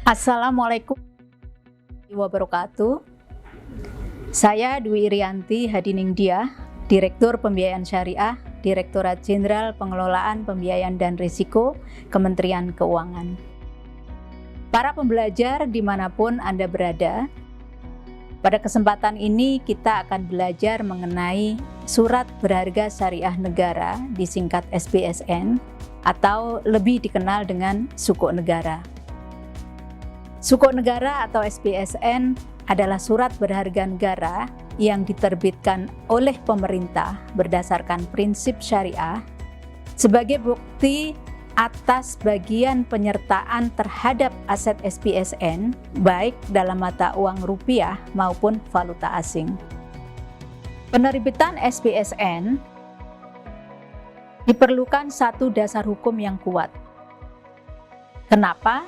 Assalamualaikum warahmatullahi wabarakatuh. Saya Dwi Irianti Hadiningdia, Direktur Pembiayaan Syariah, Direktorat Jenderal Pengelolaan Pembiayaan dan Risiko, Kementerian Keuangan. Para pembelajar dimanapun Anda berada, pada kesempatan ini kita akan belajar mengenai Surat Berharga Syariah Negara, disingkat SBSN, atau lebih dikenal dengan Sukuk Negara. Sukuk Negara atau SBSN adalah surat berharga negara yang diterbitkan oleh pemerintah berdasarkan prinsip syariah sebagai bukti atas bagian penyertaan terhadap aset SBSN baik dalam mata uang rupiah maupun valuta asing. Penerbitan SBSN diperlukan satu dasar hukum yang kuat. Kenapa?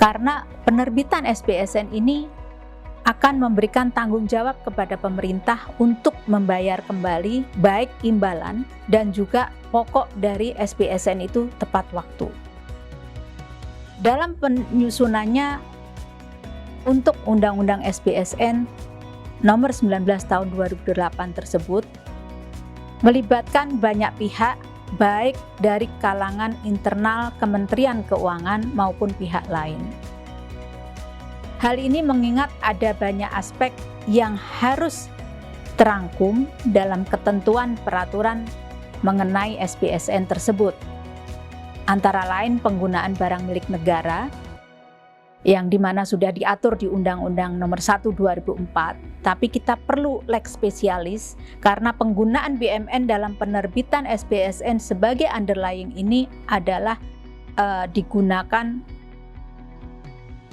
Karena penerbitan SBSN ini akan memberikan tanggung jawab kepada pemerintah untuk membayar kembali baik imbalan dan juga pokok dari SBSN itu tepat waktu. Dalam penyusunannya untuk Undang-Undang SBSN nomor 19 tahun 2008 tersebut melibatkan banyak pihak baik dari kalangan internal Kementerian Keuangan maupun pihak lain. Hal ini mengingat ada banyak aspek yang harus terangkum dalam ketentuan peraturan mengenai SBSN tersebut. Antara lain penggunaan barang milik negara, yang dimana sudah diatur di Undang-Undang Nomor 1 2004, tapi kita perlu lex spesialis karena penggunaan BMN dalam penerbitan SBSN sebagai underlying ini adalah digunakan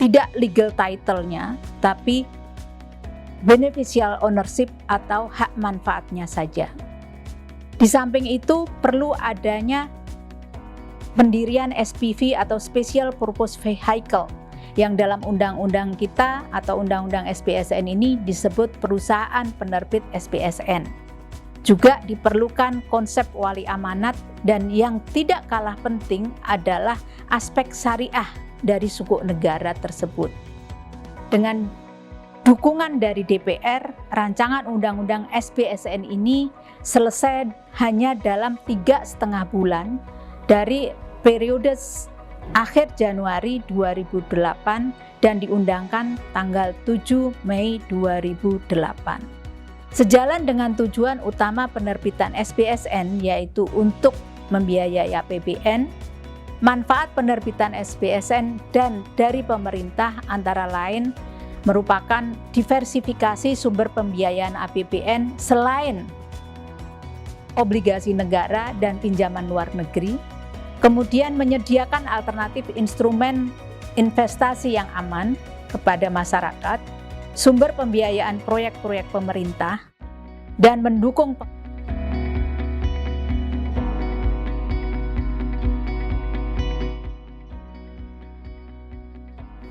tidak legal title-nya, tapi beneficial ownership atau hak manfaatnya saja. Di samping itu perlu adanya pendirian SPV atau Special Purpose Vehicle yang dalam undang-undang kita atau undang-undang SBSN ini disebut perusahaan penerbit SBSN. Juga diperlukan konsep wali amanat dan yang tidak kalah penting adalah aspek syariah dari sukuk negara tersebut. Dengan dukungan dari DPR, rancangan undang-undang SBSN ini selesai hanya dalam 3,5 bulan dari periode akhir Januari 2008 dan diundangkan tanggal 7 Mei 2008. Sejalan dengan tujuan utama penerbitan SBSN yaitu untuk membiayai APBN, manfaat penerbitan SBSN dan dari pemerintah antara lain merupakan diversifikasi sumber pembiayaan APBN selain obligasi negara dan pinjaman luar negeri, kemudian menyediakan alternatif instrumen investasi yang aman kepada masyarakat, sumber pembiayaan proyek-proyek pemerintah, dan mendukung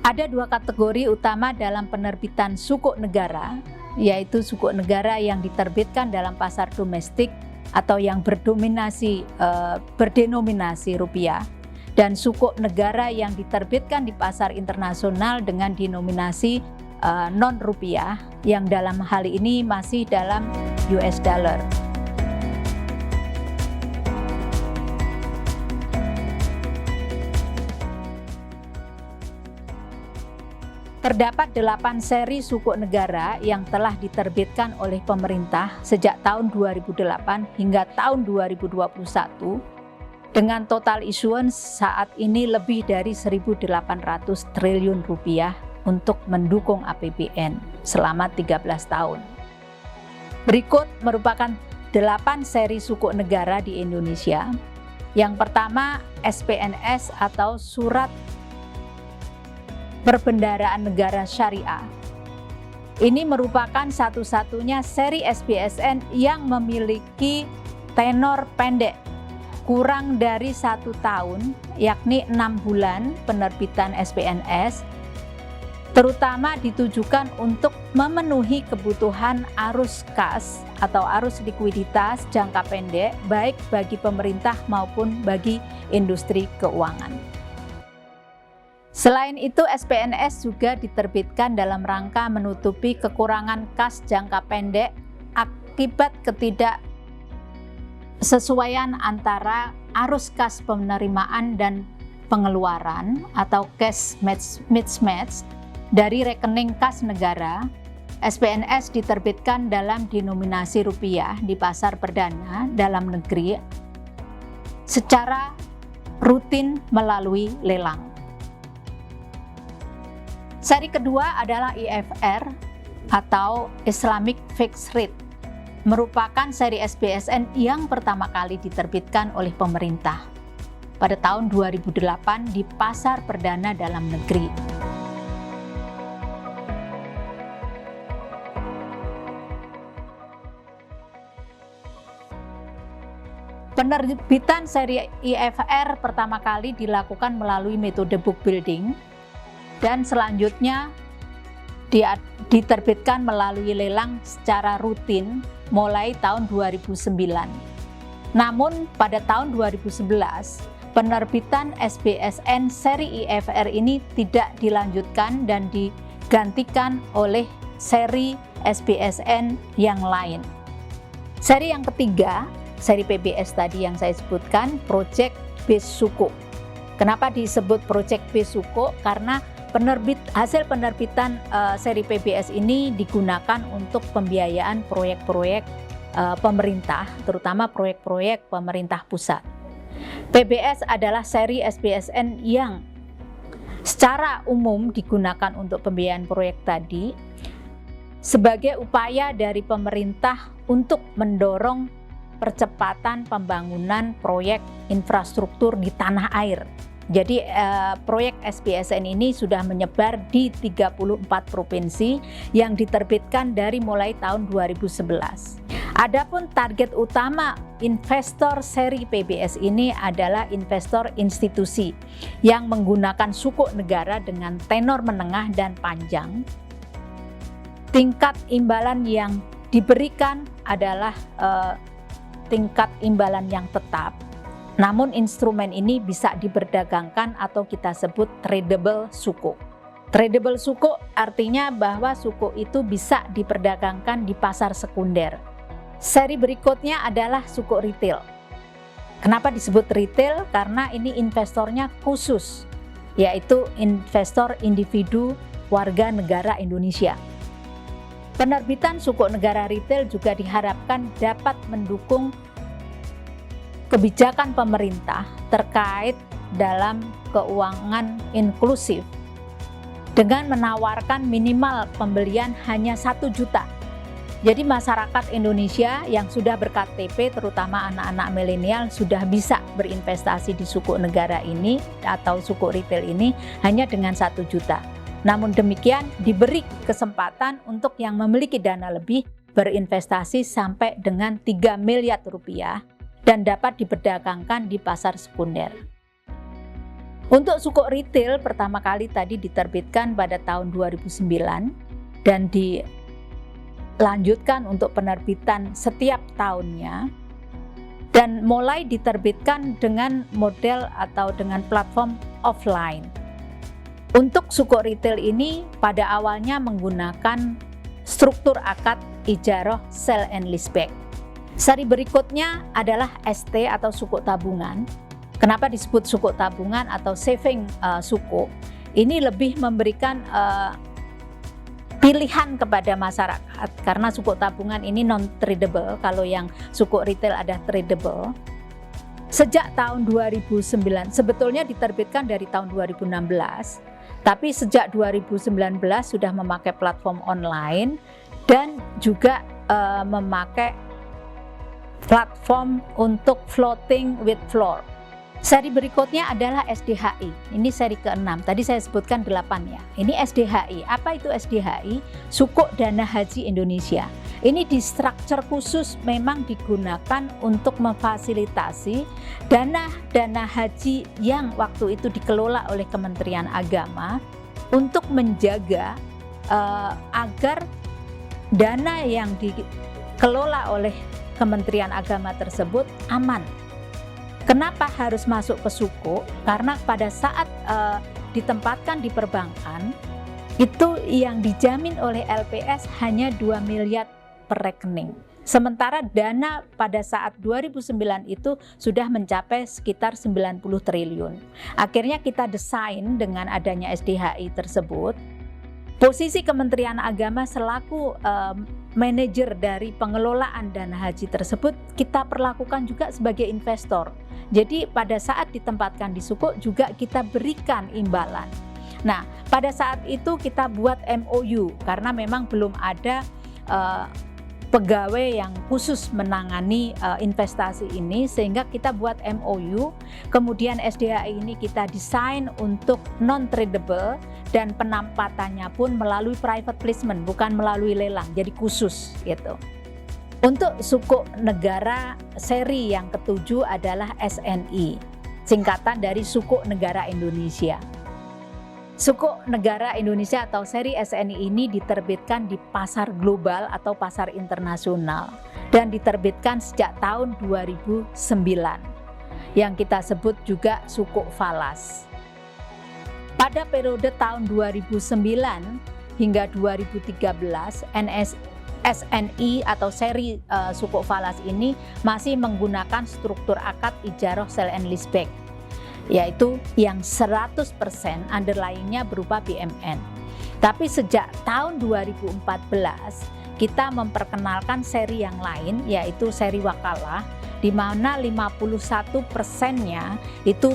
Ada dua kategori utama dalam penerbitan sukuk negara, yaitu sukuk negara yang diterbitkan dalam pasar domestik atau yang berdenominasi rupiah, dan sukuk negara yang diterbitkan di pasar internasional dengan denominasi non rupiah yang dalam hal ini masih dalam US dollar. Terdapat 8 seri sukuk negara yang telah diterbitkan oleh pemerintah sejak tahun 2008 hingga tahun 2021 dengan total issuance saat ini lebih dari 1.800 triliun rupiah untuk mendukung APBN selama 13 tahun. Berikut merupakan 8 seri sukuk negara di Indonesia. Yang pertama SPNS atau Surat Perbendaraan Negara Syariah. Ini merupakan satu-satunya seri SBSN yang memiliki tenor pendek kurang dari 1 tahun, yakni 6 bulan penerbitan SPNS, terutama ditujukan untuk memenuhi kebutuhan arus kas atau arus likuiditas jangka pendek baik bagi pemerintah maupun bagi industri keuangan. Selain itu, SPNS juga diterbitkan dalam rangka menutupi kekurangan kas jangka pendek akibat ketidaksesuaian antara arus kas penerimaan dan pengeluaran atau cash mismatch dari rekening kas negara. SPNS diterbitkan dalam denominasi rupiah di pasar perdana dalam negeri secara rutin melalui lelang. Seri kedua adalah IFR atau Islamic Fixed Rate, merupakan seri SBSN yang pertama kali diterbitkan oleh pemerintah pada tahun 2008 di pasar perdana dalam negeri. Penerbitan seri IFR pertama kali dilakukan melalui metode book building dan selanjutnya diterbitkan melalui lelang secara rutin mulai tahun 2009. Namun pada tahun 2011, penerbitan SBSN seri IFR ini tidak dilanjutkan dan digantikan oleh seri SBSN yang lain. Seri yang ketiga, seri PBS tadi yang saya sebutkan, Project Based Suku. Kenapa disebut Project Based Suku? Karena hasil penerbitan seri PBS ini digunakan untuk pembiayaan proyek-proyek pemerintah, terutama proyek-proyek pemerintah pusat. PBS adalah seri SBSN yang secara umum digunakan untuk pembiayaan proyek tadi sebagai upaya dari pemerintah untuk mendorong percepatan pembangunan proyek infrastruktur di tanah air. Jadi proyek SBSN ini sudah menyebar di 34 provinsi yang diterbitkan dari mulai tahun 2011. Adapun target utama investor seri PBS ini adalah investor institusi yang menggunakan sukuk negara dengan tenor menengah dan panjang. Tingkat imbalan yang diberikan adalah tingkat imbalan yang tetap. Namun instrumen ini bisa diperdagangkan atau kita sebut tradable suku. Tradable suku artinya bahwa suku itu bisa diperdagangkan di pasar sekunder. Seri berikutnya adalah suku retail. Kenapa disebut retail? Karena ini investornya khusus, yaitu investor individu warga negara Indonesia. Penerbitan suku negara retail juga diharapkan dapat mendukung kebijakan pemerintah terkait dalam keuangan inklusif dengan menawarkan minimal pembelian hanya 1 juta. Jadi masyarakat Indonesia yang sudah ber-KTP, terutama anak-anak milenial, sudah bisa berinvestasi di suku negara ini atau suku retail ini hanya dengan 1 juta. Namun demikian diberi kesempatan untuk yang memiliki dana lebih berinvestasi sampai dengan 3 miliar rupiah dan dapat diperdagangkan di pasar sekunder. Untuk suku retail pertama kali tadi diterbitkan pada tahun 2009 dan dilanjutkan untuk penerbitan setiap tahunnya dan mulai diterbitkan dengan model atau dengan platform offline. Untuk suku retail ini pada awalnya menggunakan struktur akad ijarah sell and leaseback. Seri berikutnya adalah ST atau suku tabungan. Kenapa disebut suku tabungan atau saving suku? Ini lebih memberikan pilihan kepada masyarakat karena suku tabungan ini non-tradable, kalau yang suku retail ada tradable. Sejak tahun 2009, sebetulnya diterbitkan dari tahun 2016, tapi sejak 2019 sudah memakai platform online dan juga memakai platform untuk floating with floor. Seri berikutnya adalah SDHI. Ini seri ke-6. Tadi saya sebutkan 8 ya. Ini SDHI. Apa itu SDHI? Sukuk Dana Haji Indonesia. Ini di structure khusus memang digunakan untuk memfasilitasi dana haji yang waktu itu dikelola oleh Kementerian Agama untuk menjaga agar dana yang dikelola oleh Kementerian Agama tersebut aman. Kenapa harus masuk ke suku? Karena pada saat ditempatkan di perbankan, itu yang dijamin oleh LPS hanya 2 miliar per rekening. Sementara dana pada saat 2009 itu sudah mencapai sekitar 90 triliun. Akhirnya kita desain dengan adanya SDHI tersebut, posisi Kementerian Agama selaku manajer dari pengelolaan dana haji tersebut kita perlakukan juga sebagai investor. Jadi pada saat ditempatkan di sukuk juga kita berikan imbalan. Nah, pada saat itu kita buat MOU karena memang belum ada pegawai yang khusus menangani investasi ini, sehingga kita buat MOU. Kemudian SDHI ini kita desain untuk non tradable dan penampatannya pun melalui private placement, bukan melalui lelang, jadi khusus gitu. Untuk sukuk negara seri yang ketujuh adalah SNI, singkatan dari Sukuk Negara Indonesia. Sukuk Negara Indonesia atau seri SNI ini diterbitkan di pasar global atau pasar internasional dan diterbitkan sejak tahun 2009 yang kita sebut juga sukuk falas. Pada periode tahun 2009 hingga 2013, SNI atau seri sukuk falas ini masih menggunakan struktur akad ijarah sale and leaseback, yaitu yang 100% underlying-nya berupa BMN. Tapi sejak tahun 2014 kita memperkenalkan seri yang lain, yaitu seri wakalah, di mana 51%-nya itu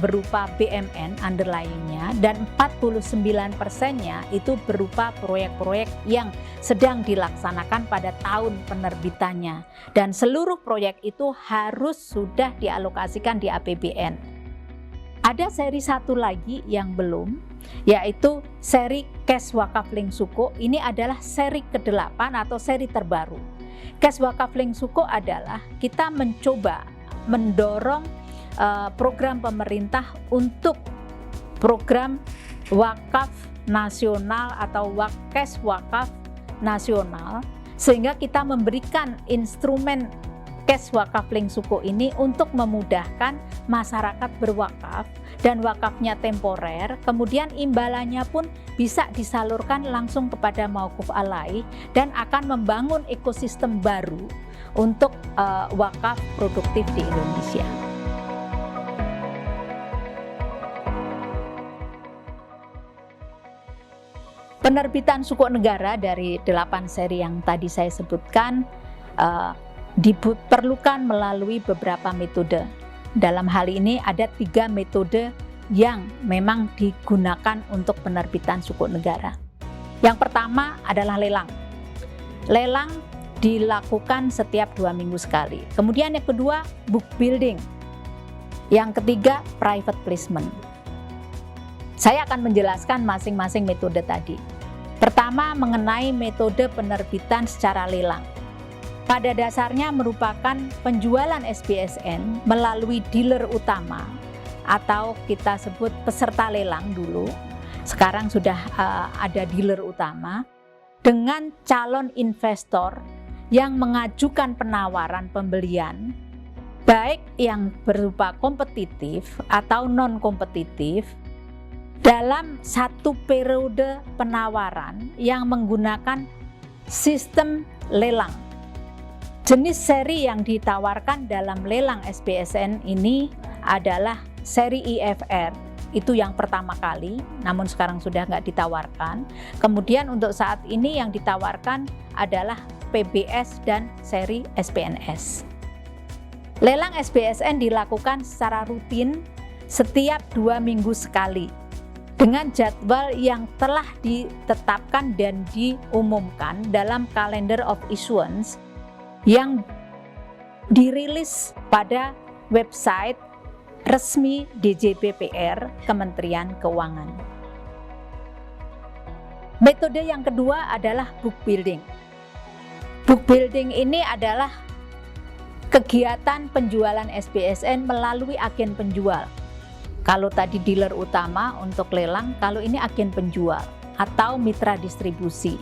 berupa BMN underlying-nya dan 49%-nya itu berupa proyek-proyek yang sedang dilaksanakan pada tahun penerbitannya, dan seluruh proyek itu harus sudah dialokasikan di APBN. Ada seri satu lagi yang belum, yaitu seri Cash Wakaf Link Sukuk. Ini adalah seri ke-8 atau seri terbaru. Cash Wakaf Link Sukuk adalah kita mencoba mendorong program pemerintah untuk program wakaf nasional atau cash wakaf nasional, sehingga kita memberikan instrumen Cash Wakaf Link Sukuk ini untuk memudahkan masyarakat berwakaf dan wakafnya temporer, kemudian imbalannya pun bisa disalurkan langsung kepada mauquf alaih dan akan membangun ekosistem baru untuk wakaf produktif di Indonesia. Penerbitan sukuk negara dari 8 seri yang tadi saya sebutkan diperlukan melalui beberapa metode. Dalam hal ini ada 3 metode yang memang digunakan untuk penerbitan sukuk negara. Yang pertama adalah lelang. Lelang dilakukan setiap 2 minggu sekali. Kemudian yang kedua, book building. Yang ketiga, private placement. Saya akan menjelaskan masing-masing metode tadi. Pertama, mengenai metode penerbitan secara lelang. Pada dasarnya merupakan penjualan SBSN melalui dealer utama atau kita sebut peserta lelang dulu. Sekarang sudah ada dealer utama dengan calon investor yang mengajukan penawaran pembelian, baik yang berupa kompetitif atau non-kompetitif, dalam satu periode penawaran yang menggunakan sistem lelang. Jenis seri yang ditawarkan dalam lelang SBSN ini adalah seri IFR, itu yang pertama kali, namun sekarang sudah nggak ditawarkan. Kemudian untuk saat ini yang ditawarkan adalah PBS dan seri SPNS. Lelang SBSN dilakukan secara rutin setiap 2 minggu sekali dengan jadwal yang telah ditetapkan dan diumumkan dalam Calendar of Issuance yang dirilis pada website resmi DJBPR Kementerian Keuangan. Metode yang kedua adalah book building. Book building ini adalah kegiatan penjualan SBSN melalui agen penjual. Kalau tadi dealer utama untuk lelang, kalau ini agen penjual atau mitra distribusi.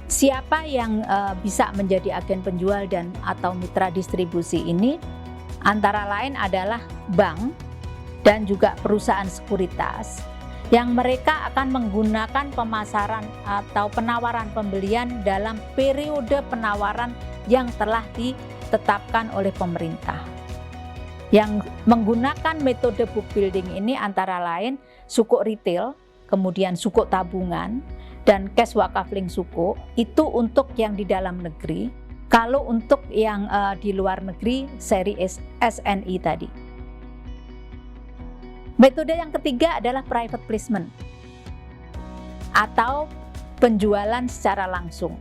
Siapa yang bisa menjadi agen penjual dan atau mitra distribusi ini? Antara lain adalah bank dan juga perusahaan sekuritas yang mereka akan menggunakan pemasaran atau penawaran pembelian dalam periode penawaran yang telah ditetapkan oleh pemerintah. Yang menggunakan metode book building ini antara lain sukuk retail, kemudian sukuk tabungan, dan cash wakaf link sukuk itu untuk yang di dalam negeri. Kalau untuk yang di luar negeri seri SNI tadi. Metode yang ketiga adalah private placement atau penjualan secara langsung.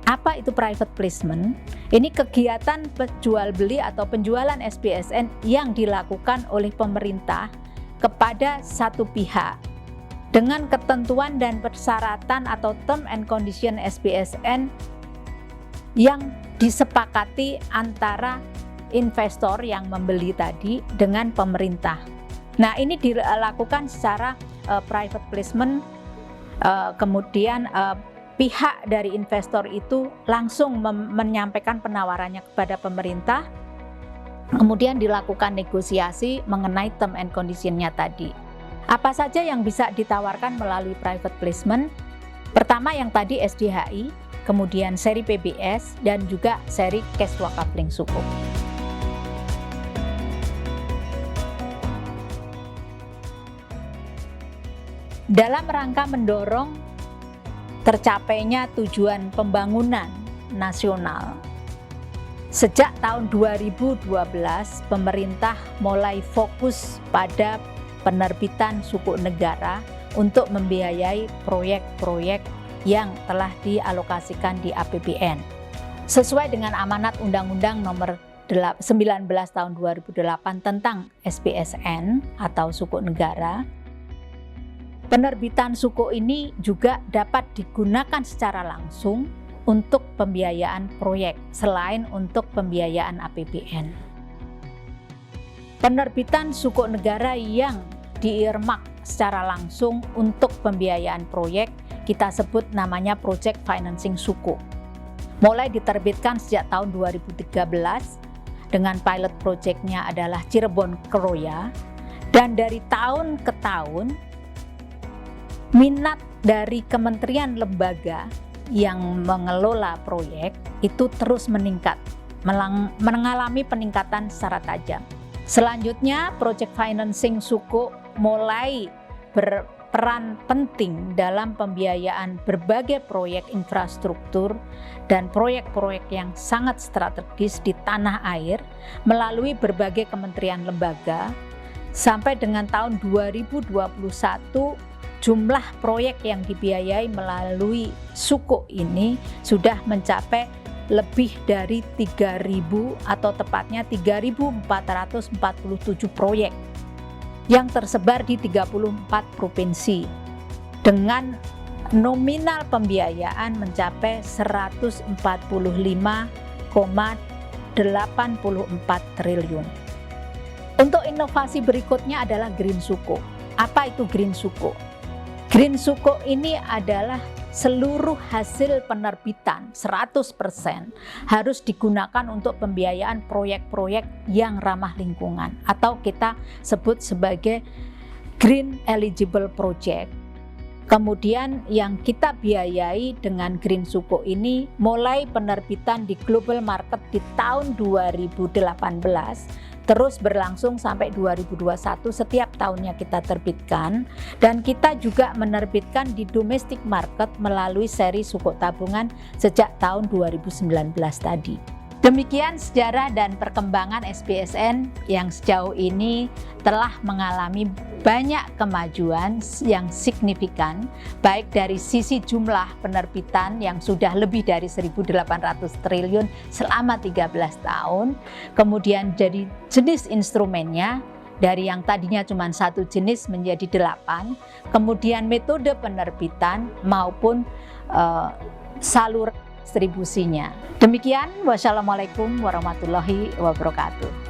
Apa itu private placement? Ini kegiatan jual beli atau penjualan SPSN yang dilakukan oleh pemerintah kepada satu pihak dengan ketentuan dan persyaratan atau term and condition SPSN yang disepakati antara investor yang membeli tadi dengan pemerintah. Nah, ini dilakukan secara private placement, kemudian pihak dari investor itu langsung menyampaikan penawarannya kepada pemerintah, kemudian dilakukan negosiasi mengenai term and condition-nya tadi. Apa saja yang bisa ditawarkan melalui private placement? Pertama yang tadi SDHI, kemudian seri PBS, dan juga seri cash wakaf link sukuk. Dalam rangka mendorong tercapainya tujuan pembangunan nasional, sejak tahun 2012 pemerintah mulai fokus pada penerbitan sukuk negara untuk membiayai proyek-proyek yang telah dialokasikan di APBN. Sesuai dengan amanat Undang-Undang Nomor 19 Tahun 2008 tentang SPSN atau sukuk negara, penerbitan sukuk ini juga dapat digunakan secara langsung untuk pembiayaan proyek selain untuk pembiayaan APBN. Penerbitan sukuk negara yang di-earmark secara langsung untuk pembiayaan proyek kita sebut namanya project financing sukuk. Mulai diterbitkan sejak tahun 2013 dengan pilot projectnya adalah Cirebon Keroya, dan dari tahun ke tahun minat dari kementerian lembaga yang mengelola proyek itu terus meningkat, mengalami peningkatan secara tajam. Selanjutnya, project financing sukuk mulai berperan penting dalam pembiayaan berbagai proyek infrastruktur dan proyek-proyek yang sangat strategis di tanah air melalui berbagai kementerian lembaga. Sampai dengan tahun 2021, jumlah proyek yang dibiayai melalui sukuk ini sudah mencapai lebih dari 3.000 atau tepatnya 3.447 proyek yang tersebar di 34 provinsi dengan nominal pembiayaan mencapai 145,84 triliun. Untuk inovasi berikutnya adalah green sukuk. Apa itu green sukuk? Green sukuk ini adalah seluruh hasil penerbitan 100% harus digunakan untuk pembiayaan proyek-proyek yang ramah lingkungan atau kita sebut sebagai green eligible project. Kemudian yang kita biayai dengan green sukuk ini mulai penerbitan di global market di tahun 2018 terus berlangsung sampai 2021, setiap tahunnya kita terbitkan, dan kita juga menerbitkan di domestic market melalui seri sukuk tabungan sejak tahun 2019 tadi. Demikian sejarah dan perkembangan SPSN yang sejauh ini telah mengalami banyak kemajuan yang signifikan, baik dari sisi jumlah penerbitan yang sudah lebih dari 1.800 triliun selama 13 tahun, kemudian jadi jenis instrumennya dari yang tadinya cuma satu jenis menjadi 8, kemudian metode penerbitan maupun saluran distribusinya. Demikian, wassalamualaikum warahmatullahi wabarakatuh.